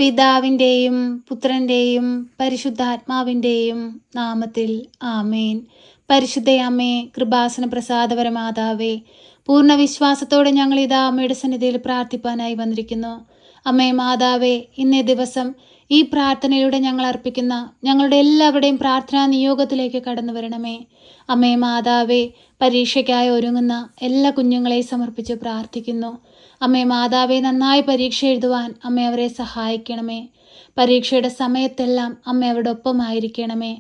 പിതാവിൻ്റെയും പുത്രൻ്റെയും പരിശുദ്ധാത്മാവിൻ്റെയും നാമത്തിൽ ആമേൻ. പരിശുദ്ധയമ്മേ, കൃപാസന പ്രസാദപരമാതാവേ, പൂർണ്ണ വിശ്വാസത്തോടെ ഞങ്ങളിതാ അമ്മയുടെ സന്നിധിയിൽ പ്രാർത്ഥിപ്പാനായി വന്നിരിക്കുന്നു. അമ്മേ മാതാവേ, ഇന്നേ ദിവസം ഈ പ്രാർത്ഥനയിലൂടെ ഞങ്ങൾ അർപ്പിക്കുന്ന ഞങ്ങളുടെ എല്ലാവരുടെയും പ്രാർത്ഥനാ നിയോഗത്തിലേക്ക് കടന്നു വരണമേ. അമ്മേ മാതാവേ, പരീക്ഷയ്ക്കായി ഒരുങ്ങുന്ന എല്ലാ കുഞ്ഞുങ്ങളെയും സമർപ്പിച്ച് പ്രാർത്ഥിക്കുന്നു. അമ്മേ മാതാവേ, നന്നായി പരീക്ഷ എഴുതുവാൻ അമ്മ അവരെ സഹായിക്കണമേ. പരീക്ഷയുടെ സമയത്തെല്ലാം അമ്മ അവരുടെ ഒപ്പമായിരിക്കണമേ.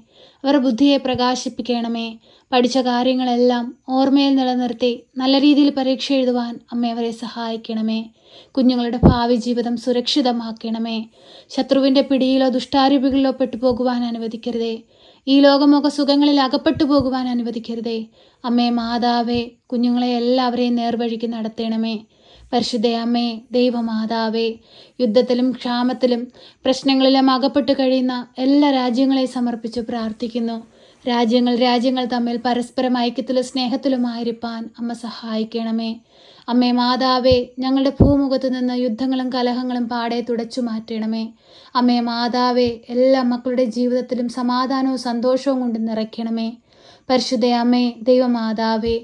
അവരുടെ ബുദ്ധിയെ പ്രകാശിപ്പിക്കണമേ. പഠിച്ച കാര്യങ്ങളെല്ലാം ഓർമ്മയിൽ നിലനിർത്തി നല്ല രീതിയിൽ പരീക്ഷ എഴുതുവാൻ അമ്മ അവരെ സഹായിക്കണമേ. കുഞ്ഞുങ്ങളുടെ ഭാവി ജീവിതം സുരക്ഷിതമാക്കണമേ. ശത്രുവിൻ്റെ പിടിയിലോ ദുഷ്ടാരൂപികളിലോ പെട്ടുപോകുവാൻ അനുവദിക്കരുതേ. ഈ ലോകമൊക്കെ സുഖങ്ങളിൽ അകപ്പെട്ടു പോകുവാൻ അനുവദിക്കരുതേ. അമ്മേ മാതാവേ, കുഞ്ഞുങ്ങളെ എല്ലാവരെയും നേർവഴിക്ക് നടത്തണമേ. പരിശുദ്ധ അമ്മേ, ദൈവമാതാവേ, യുദ്ധത്തിലും ക്ഷാമത്തിലും പ്രശ്നങ്ങളിലും അകപ്പെട്ട് കഴിയുന്ന എല്ലാ രാജ്യങ്ങളെയും സമർപ്പിച്ച് പ്രാർത്ഥിക്കുന്നു. രാജ്യങ്ങൾ തമ്മിൽ പരസ്പരം ഐക്യത്തിലും സ്നേഹത്തിലുമായിരിക്കാൻ അമ്മ സഹായിക്കണമേ. അമ്മേ മാതാവേ, ഞങ്ങളുടെ ഭൂമുഖത്ത് നിന്ന് യുദ്ധങ്ങളും കലഹങ്ങളും പാടെ തുടച്ചു മാറ്റണമേ. അമ്മേ മാതാവേ, എല്ലാ മക്കളുടെ ജീവിതത്തിലും സമാധാനവും സന്തോഷവും കൊണ്ട് നിറയ്ക്കണമേ. പരിശുദ്ധ അമ്മേ, ദൈവമാതാവേ,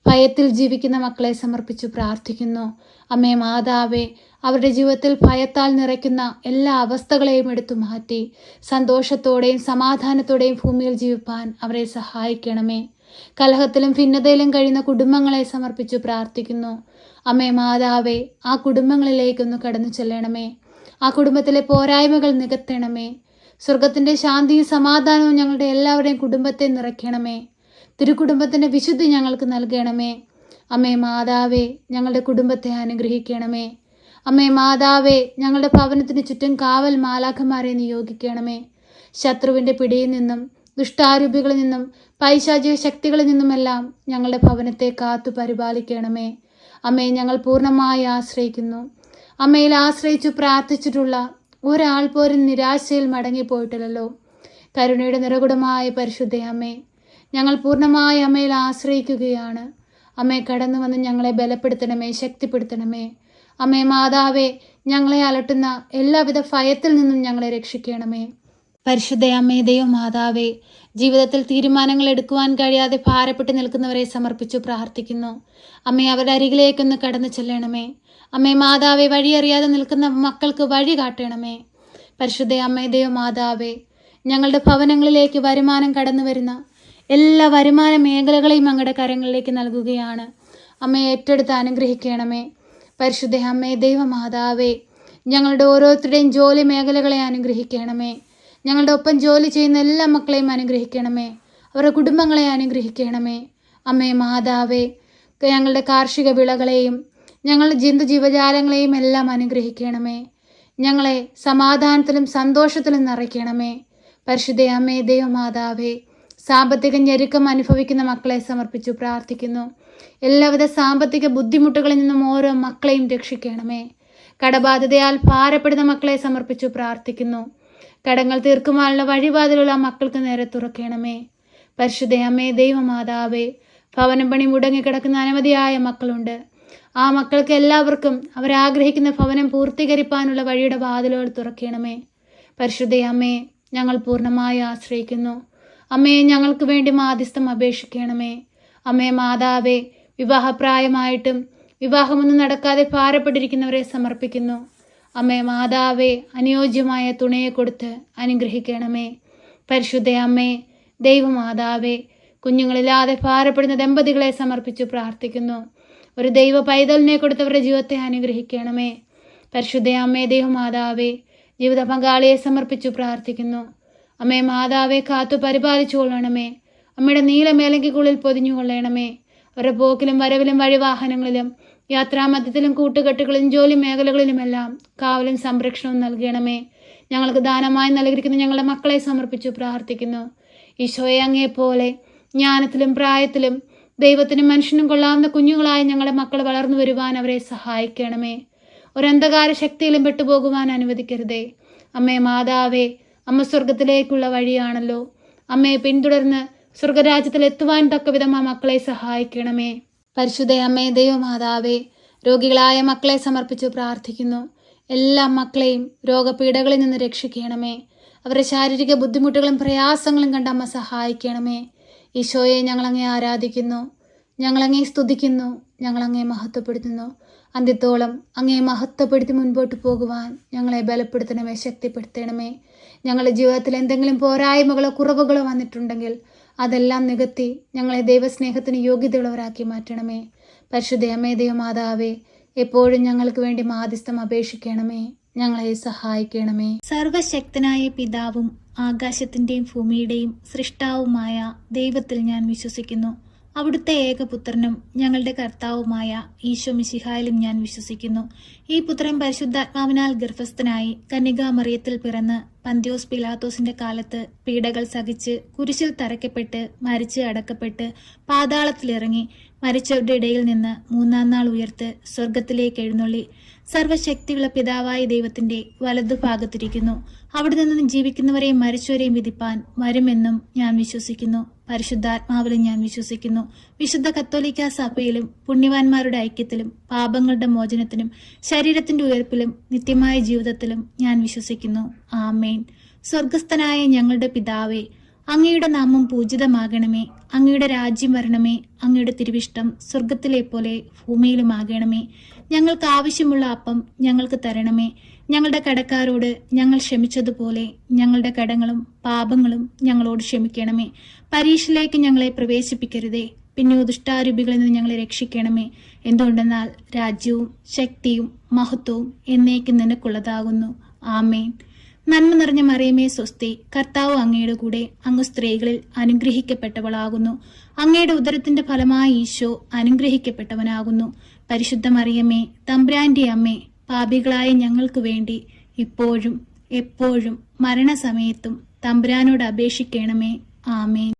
ഭയത്തിൽ ജീവിക്കുന്ന മക്കളെ സമർപ്പിച്ച് പ്രാർത്ഥിക്കുന്നു. അമ്മേ മാതാവേ, അവരുടെ ജീവിതത്തിൽ ഭയത്താൽ നിറയ്ക്കുന്ന എല്ലാ അവസ്ഥകളെയും എടുത്തു മാറ്റി സന്തോഷത്തോടെയും സമാധാനത്തോടെയും ഭൂമിയിൽ ജീവിപ്പാൻ അവരെ സഹായിക്കണമേ. കലഹത്തിലും ഭിന്നതയിലും കഴിയുന്ന കുടുംബങ്ങളെ സമർപ്പിച്ച് പ്രാർത്ഥിക്കുന്നു. അമ്മേ മാതാവേ, ആ കുടുംബങ്ങളിലേക്കൊന്ന് കടന്നു ചെല്ലണമേ. ആ കുടുംബത്തിലെ പോരായ്മകൾ നികത്തണമേ. സ്വർഗത്തിൻ്റെ ശാന്തിയും സമാധാനവും ഞങ്ങളുടെ എല്ലാവരുടെയും കുടുംബത്തെ നിറയ്ക്കണമേ. തിരുക്കുടുംബത്തിൻ്റെ വിശുദ്ധി ഞങ്ങൾക്ക് നൽകണമേ. അമ്മേ മാതാവേ, ഞങ്ങളുടെ കുടുംബത്തെ അനുഗ്രഹിക്കണമേ. അമ്മേ മാതാവേ, ഞങ്ങളുടെ ഭവനത്തിന് ചുറ്റും കാവൽ മാലാഖമാരെ നിയോഗിക്കണമേ. ശത്രുവിൻ്റെ പിടിയിൽ നിന്നും ദുഷ്ടാരൂപികളിൽ നിന്നും പൈശാചിക ശക്തികളിൽ നിന്നുമെല്ലാം ഞങ്ങളുടെ ഭവനത്തെ കാത്തു പരിപാലിക്കണമേ. അമ്മയെ ഞങ്ങൾ പൂർണ്ണമായി ആശ്രയിക്കുന്നു. അമ്മയിൽ ആശ്രയിച്ചു പ്രാർത്ഥിച്ചിട്ടുള്ള ഒരാൾ പോലും നിരാശയിൽ മടങ്ങിപ്പോയിട്ടില്ലല്ലോ. കരുണയുടെ നിറകുടമായ പരിശുദ്ധ അമ്മേ, ഞങ്ങൾ പൂർണ്ണമായി അമ്മയിൽ ആശ്രയിക്കുകയാണ്. അമ്മയെ കടന്നു വന്ന് ഞങ്ങളെ ബലപ്പെടുത്തണമേ, ശക്തിപ്പെടുത്തണമേ. അമ്മേ മാതാവേ, ഞങ്ങളെ അലട്ടുന്ന എല്ലാവിധ ഭയത്തിൽ നിന്നും ഞങ്ങളെ രക്ഷിക്കണമേ. പരിശുദ്ധ അമ്മേ, ദൈവമാതാവേ, ജീവിതത്തിൽ തീരുമാനങ്ങൾ എടുക്കുവാൻ കഴിയാതെ ഭാരപ്പെട്ട് നിൽക്കുന്നവരെ സമർപ്പിച്ചു പ്രാർത്ഥിക്കുന്നു. അമ്മേ, അവരുടെ അരികിലേക്കൊന്ന് കടന്നു ചെല്ലണമേ. അമ്മേ മാതാവേ, വഴിയറിയാതെ നിൽക്കുന്ന മക്കൾക്ക് വഴി കാട്ടണമേ. പരിശുദ്ധ അമ്മേ, ദൈവമാതാവേ, ഞങ്ങളുടെ ഭവനങ്ങളിലേക്ക് വരുമാനം കടന്നു വരുന്ന എല്ലാ വരുമാന മേഖലകളെയും അങ്ങയുടെ കരങ്ങളിലേക്ക് നൽകുകയാണ്. അമ്മയെ ഏറ്റെടുത്ത് അനുഗ്രഹിക്കണമേ. പരിശുദ്ധ അമ്മേ, ദൈവമാതാവേ, ഞങ്ങളുടെ ഓരോരുത്തരുടെയും ജോലി മേഖലകളെ അനുഗ്രഹിക്കണമേ. ഞങ്ങളുടെ ഒപ്പം ജോലി ചെയ്യുന്ന എല്ലാ മക്കളെയും അനുഗ്രഹിക്കണമേ. അവരുടെ കുടുംബങ്ങളെ അനുഗ്രഹിക്കണമേ. അമ്മേ മാതാവേ, ഞങ്ങളുടെ കാർഷിക വിളകളെയും ഞങ്ങളുടെ ജീവജാലങ്ങളെയും എല്ലാം അനുഗ്രഹിക്കണമേ. ഞങ്ങളെ സമാധാനത്തിലും സന്തോഷത്തിലും നിറയ്ക്കണമേ. പരിശുദ്ധ അമ്മേ, ദൈവമാതാവേ, സാമ്പത്തിക ഞെരുക്കം അനുഭവിക്കുന്ന മക്കളെ സമർപ്പിച്ചു പ്രാർത്ഥിക്കുന്നു. എല്ലാവിധ സാമ്പത്തിക ബുദ്ധിമുട്ടുകളിൽ നിന്നും ഓരോ മക്കളെയും രക്ഷിക്കണമേ. കടബാധ്യതയാൽ ഭാരപ്പെടുന്ന മക്കളെ സമർപ്പിച്ചു പ്രാർത്ഥിക്കുന്നു. കടങ്ങൾ തീർക്കുവാനുള്ള വഴിവാതിലുള്ള മക്കൾക്ക് നേരെ തുറക്കണമേ. പരിശുദ്ധ അമ്മേ, ദൈവമാതാവേ, ഭവനം പണി മുടങ്ങിക്കിടക്കുന്ന അനവധിയായ മക്കളുണ്ട്. ആ മക്കൾക്ക് എല്ലാവർക്കും അവരാഗ്രഹിക്കുന്ന ഭവനം പൂർത്തീകരിക്കാനുള്ള വഴിയുടെ വാതിലുകൾ തുറക്കണമേ. പരിശുദ്ധ അമ്മേ, ഞങ്ങൾ പൂർണ്ണമായി ആശ്രയിക്കുന്നു. അമ്മേ, ഞങ്ങൾക്ക് വേണ്ടി മാധ്യസ്ഥം അപേക്ഷിക്കണമേ. അമ്മേ മാതാവേ, വിവാഹപ്രായമായിട്ടും വിവാഹമൊന്നും നടക്കാതെ ഭാരപ്പെട്ടിരിക്കുന്നവരെ സമർപ്പിക്കുന്നു. അമ്മേ മാതാവേ, അനുയോജ്യമായ തുണയെ കൊടുത്ത് അനുഗ്രഹിക്കണമേ. പരിശുദ്ധ അമ്മേ, ദൈവമാതാവേ, കുഞ്ഞുങ്ങളില്ലാതെ ഭാരപ്പെടുന്ന ദമ്പതികളെ സമർപ്പിച്ചു പ്രാർത്ഥിക്കുന്നു. ഒരു ദൈവ പൈതലിനെ കൊടുത്തവരുടെ ജീവിതത്തെ അനുഗ്രഹിക്കണമേ. പരിശുദ്ധ അമ്മേ, ദൈവമാതാവേ, ജീവിത പങ്കാളിയെ സമർപ്പിച്ചു പ്രാർത്ഥിക്കുന്നു. അമ്മേ മാതാവേ, കാത്തു പരിപാലിച്ചു കൊള്ളണമേ. അമ്മയുടെ നീലമേലങ്കിക്കുള്ളിൽ പൊതിഞ്ഞുകൊള്ളണമേ. അവരുടെ പോക്കിലും വരവിലും വഴിവാഹനങ്ങളിലും യാത്രാമധ്യത്തിലും കൂട്ടുകെട്ടുകളിലും ജോലി മേഖലകളിലുമെല്ലാം കാവലും സംരക്ഷണവും നൽകണമേ. ഞങ്ങൾക്ക് ദാനമായി നൽകിയിരിക്കുന്ന ഞങ്ങളുടെ മക്കളെ സമർപ്പിച്ചു പ്രാർത്ഥിക്കുന്നു. ഈശോയെ, അങ്ങേപ്പോലെ ജ്ഞാനത്തിലും പ്രായത്തിലും ദൈവത്തിനും മനുഷ്യനും കൊള്ളാവുന്ന കുഞ്ഞുങ്ങളായ ഞങ്ങളുടെ മക്കൾ വളർന്നു വരുവാൻ അവരെ സഹായിക്കണമേ. ഒരന്ധകാര ശക്തിയിലും പെട്ടുപോകുവാൻ അനുവദിക്കരുതേ. അമ്മേ മാതാവേ, അമ്മ സ്വർഗത്തിലേക്കുള്ള വഴിയാണല്ലോ. അമ്മയെ പിന്തുടർന്ന് സ്വർഗരാജ്യത്തിൽ എത്തുവാൻ തക്കവിധം ആ മക്കളെ സഹായിക്കണമേ. പരിശുദ്ധ അമ്മേ, ദൈവമാതാവേ, രോഗികളായ മക്കളെ സമർപ്പിച്ചു പ്രാർത്ഥിക്കുന്നു. എല്ലാ മക്കളെയും രോഗപീഠകളിൽ നിന്ന് രക്ഷിക്കണമേ. അവരുടെ ശാരീരിക ബുദ്ധിമുട്ടുകളും പ്രയാസങ്ങളും കണ്ട് അമ്മ സഹായിക്കണമേ. ഈശോയെ, ഞങ്ങളങ്ങേ ആരാധിക്കുന്നു, ഞങ്ങളങ്ങേ സ്തുതിക്കുന്നു, ഞങ്ങളങ്ങേ മഹത്വപ്പെടുത്തുന്നു. അന്ത്യത്തോളം അങ്ങേ മഹത്വപ്പെടുത്തി മുൻപോട്ട് പോകുവാൻ ഞങ്ങളെ ബലപ്പെടുത്തണമേ, ശക്തിപ്പെടുത്തണമേ. ഞങ്ങളുടെ ജീവിതത്തിൽ എന്തെങ്കിലും പോരായ്മകളോ കുറവുകളോ വന്നിട്ടുണ്ടെങ്കിൽ അതെല്ലാം നികത്തി ഞങ്ങളെ ദൈവസ്നേഹത്തിന് യോഗ്യതയുള്ളവരാക്കി മാറ്റണമേ. പരിശുദ്ധ അമ്മേ, ദൈവമാതാവേ, എപ്പോഴും ഞങ്ങൾക്ക് വേണ്ടി മാധ്യസ്ഥം അപേക്ഷിക്കണമേ, ഞങ്ങളെ സഹായിക്കണമേ. സർവശക്തനായ പിതാവും ആകാശത്തിൻ്റെയും ഭൂമിയുടെയും സൃഷ്ടാവുമായ ദൈവത്തിൽ ഞാൻ വിശ്വസിക്കുന്നു. അവിടുത്തെ ഏകപുത്രനും ഞങ്ങളുടെ കർത്താവുമായ ഈശോ മിശിഹായിലും ഞാൻ വിശ്വസിക്കുന്നു. ഈ പുത്രൻ പരിശുദ്ധാത്മാവിനാൽ ഗർഭസ്ഥനായി കന്യകാമറിയത്തിൽ പിറന്ന് പന്തിയോസ് പിലാത്തോസിന്റെ കാലത്ത് പീഡകൾ സഹിച്ച് കുരിശിൽ തറയ്ക്കപ്പെട്ട് മരിച്ച് അടക്കപ്പെട്ട് പാതാളത്തിലിറങ്ങി മരിച്ചവരുടെ ഇടയിൽ നിന്ന് മൂന്നാം നാൾ ഉയർത്ത് സ്വർഗത്തിലേക്ക് എഴുന്നള്ളി സർവശക്തിയുള്ള പിതാവായ ദൈവത്തിന്റെ വലതുഭാഗത്തിരിക്കുന്നു. അവിടെ നിന്ന് ജീവിക്കുന്നവരെയും മരിച്ചവരെയും വിധിപ്പാൻ വരുമെന്നും ഞാൻ വിശ്വസിക്കുന്നു. പരിശുദ്ധാത്മാവിലും ഞാൻ വിശ്വസിക്കുന്നു. വിശുദ്ധ കത്തോലിക്ക സഭയിലും പുണ്യവാന്മാരുടെ ഐക്യത്തിലും പാപങ്ങളുടെ മോചനത്തിനും ശരീരത്തിന്റെ ഉയർപ്പിലും നിത്യമായ ജീവിതത്തിലും ഞാൻ വിശ്വസിക്കുന്നു. ആമേൻ. സ്വർഗസ്ഥനായ ഞങ്ങളുടെ പിതാവേ, അങ്ങയുടെ നാമം പൂജിതമാകണമേ. അങ്ങയുടെ രാജ്യം വരണമേ. അങ്ങയുടെ തിരുവിഷ്ടം സ്വർഗത്തിലെ പോലെ ഭൂമിയിലുമാകണമേ. ഞങ്ങൾക്ക് ആവശ്യമുള്ള അപ്പം ഞങ്ങൾക്ക് തരണമേ. ഞങ്ങളുടെ കടക്കാരോട് ഞങ്ങൾ ക്ഷമിച്ചതുപോലെ ഞങ്ങളുടെ കടങ്ങളും പാപങ്ങളും ഞങ്ങളോട് ക്ഷമിക്കണമേ. പരീക്ഷയിലേക്ക് ഞങ്ങളെ പ്രവേശിപ്പിക്കരുതേ, പിന്നെ ദുഷ്ടാരൂപികളിൽ നിന്ന് ഞങ്ങളെ രക്ഷിക്കണമേ. എന്തുകൊണ്ടെന്നാൽ രാജ്യവും ശക്തിയും മഹത്വവും എന്നേക്കും നിനക്കുള്ളതാകുന്നു. ആമേൻ. നന്മ നിറഞ്ഞ മറിയമേ, സ്വസ്തി, കർത്താവ് അങ്ങയുടെ കൂടെ, അങ്ങ് സ്ത്രീകളിൽ അനുഗ്രഹിക്കപ്പെട്ടവളാകുന്നു. അങ്ങയുടെ ഉദരത്തിന്റെ ഫലമായ ഈശോ അനുഗ്രഹിക്കപ്പെട്ടവനാകുന്നു. പരിശുദ്ധ മറിയമേ, തമ്പുരാന്റെ അമ്മേ, പാപികളായ ഞങ്ങൾക്ക് വേണ്ടി ഇപ്പോഴും എപ്പോഴും മരണസമയത്തും തമ്പുരാനോട് അപേക്ഷിക്കണമേ. ആമേൻ.